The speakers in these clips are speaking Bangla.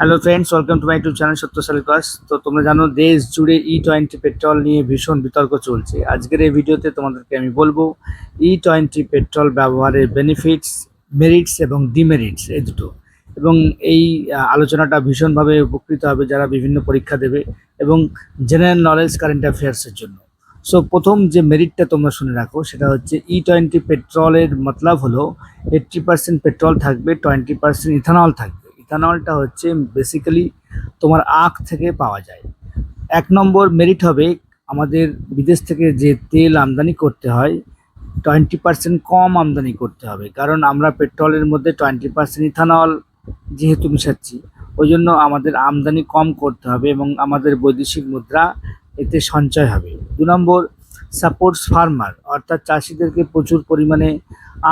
Hello friends, welcome to my YouTube channel সত্য সালিকাস। তো তোমরা জানো দেশ জুড়ে E20 পেট্রোল নিয়ে ভীষণ বিতর্ক চলছে। আজকের এই ভিডিওতে তোমাদেরকে আমি বলবো E20 পেট্রোল ব্যবহারের বেনিফিটস, মেরিটস এবং ডিমেরিটস এই দুটো। এবং এই আলোচনাটা ভীষণভাবে উপকৃত হবে যারা বিভিন্ন পরীক্ষা দেবে এবং জেনারেল নলেজ কারেন্ট অ্যাফেয়ার্সের জন্য। সো প্রথম যে মেরিটটা তোমরা শুনে রাখো সেটা হচ্ছে E20 পেট্রোলের মতলব হলো 80% পেট্রোল থাকবে, 20% ইথানল থাকবে। ইথানলটা হচ্ছে বেসিক্যালি তোমার আখ থেকে পাওয়া যায়। এক নম্বর মেরিট হবে আমাদের বিদেশ থেকে যে তেল আমদানি করতে হয় 20% কম আমদানি করতে হবে, কারণ আমরা পেট্রোলের মধ্যে 20% ইথানল যেহেতু মিশাচ্ছি, ওই জন্য আমাদের আমদানি কম করতে হবে এবং আমাদের বৈদেশিক মুদ্রা এতে সঞ্চয় হবে। দু নম্বর, সাপোর্টস ফার্মার, অর্থাৎ চাষিদেরকে প্রচুর পরিমাণে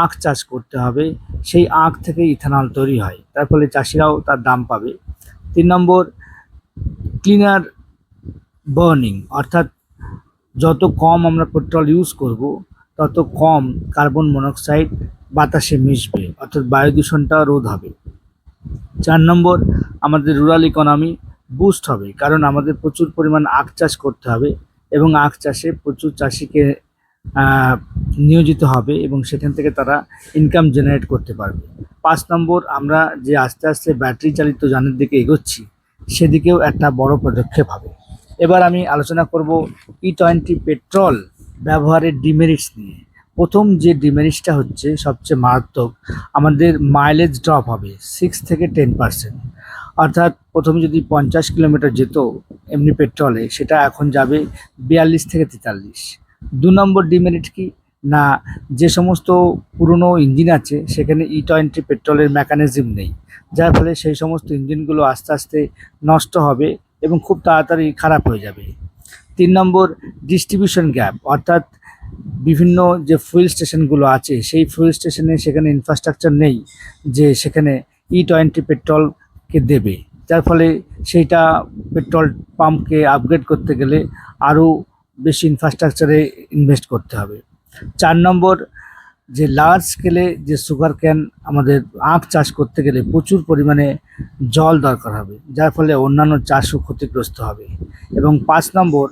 আখ চাষ করতে হবে, সেই আখ থেকে ইথানল তৈরি হয়, তার ফলে চাষিরাও তার দাম পাবে। 3 নম্বর, ক্লিনার বার্নিং, অর্থাৎ যত কম আমরা পেট্রোল ইউজ করব তত কম কার্বন মনোক্সাইড বাতাসে মিশবে, অর্থাৎ বায়ু দূষণটা রোধ হবে। 4 নম্বর, আমাদের রুরাল ইকোনমি বুস্ট হবে, কারণ আমাদের প্রচুর পরিমাণ আখ চাষ করতে হবে এবং আখ চাষে প্রচুর চাষিকে নিয়োজিত হবে এবং সেখান থেকে তারা ইনকাম জেনারেট করতে পারবে। 5 নম্বর, আমরা যে আস্তে আস্তে ব্যাটারি চালিত যানের দিকে এগোচ্ছি সেদিকেও একটা বড় পদক্ষেপ হবে। এবার আমি আলোচনা করব E20 পেট্রোল ব্যবহারের ডিমেরিটস নিয়ে। প্রথম যে ডিমেরিটসটা হচ্ছে সবচেয়ে মারাত্মক, আমাদের মাইলেজ ড্রপ হবে 6 থেকে 10%। অর্থাৎ প্রথমে যদি 50 কিলোমিটার যেত এমনি পেট্রোলে, সেটা এখন যাবে 42 থেকে 43। 2 নম্বর ডিমেরিট কি না, যে সমস্ত পুরনো ইঞ্জিন আছে সেখানে E20 পেট্রোলের মেকানিজম নেই, যার ফলে সেই সমস্ত ইঞ্জিনগুলো আস্তে আস্তে নষ্ট হবে এবং খুব তাড়াতাড়ি খারাপ হয়ে যাবে। 3 নম্বর, ডিস্ট্রিবিউশন গ্যাপ, অর্থাৎ বিভিন্ন যে ফুয়েল স্টেশনগুলো আছে সেই ফুয়েল স্টেশনে সেখানে ইনফ্রাস্ট্রাকচার নেই যে সেখানে E20 পেট্রোলকে দেবে, যার ফলে সেইটা পেট্রোল পাম্পকে আপগ্রেড করতে গেলে আরও বেশি ইনফ্রাস্ট্রাকচারে ইনভেস্ট করতে হবে। 4 নম্বর, যে লার্জ স্কেলে যে সুগার ক্যান আমাদের আখ চাষ করতে গেলে প্রচুর পরিমাণে জল দরকার হবে, যার ফলে অন্যান্য চাষও ক্ষতিগ্রস্ত হবে। এবং 5 নম্বর,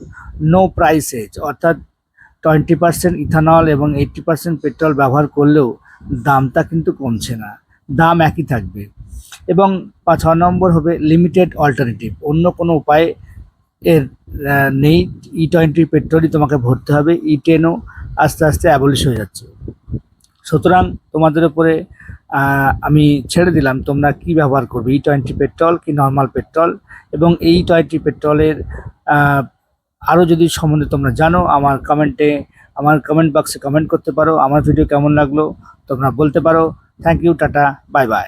নো প্রাইস এজ, অর্থাৎ 20% ইথানল এবং 80% পেট্রোল ব্যবহার করলেও দামটা কিন্তু কমছে না, দাম একই থাকবে। এবং 6 নম্বর হবে লিমিটেড অল্টারনেটিভ, অন্য কোনো উপায় এর নেই, E20 পেট্রোলই তোমাকে ভরতে হবে। E10ও আস্তে আস্তে অ্যাবলিশ হয়ে যাচ্ছে। সুতরাং তোমাদের উপরে আমি ছেড়ে দিলাম তোমরা কি ব্যবহার করবে, E20 পেট্রোল কি নর্মাল পেট্রোল। এবং এই E20 পেট্রোলের আরও যদি সম্বন্ধে তোমরা জানো আমার কমেন্ট বক্সে কমেন্ট করতে পারো। আমার ভিডিও কেমন লাগলো তোমরা বলতে পারো। Thank you, tata, bye by.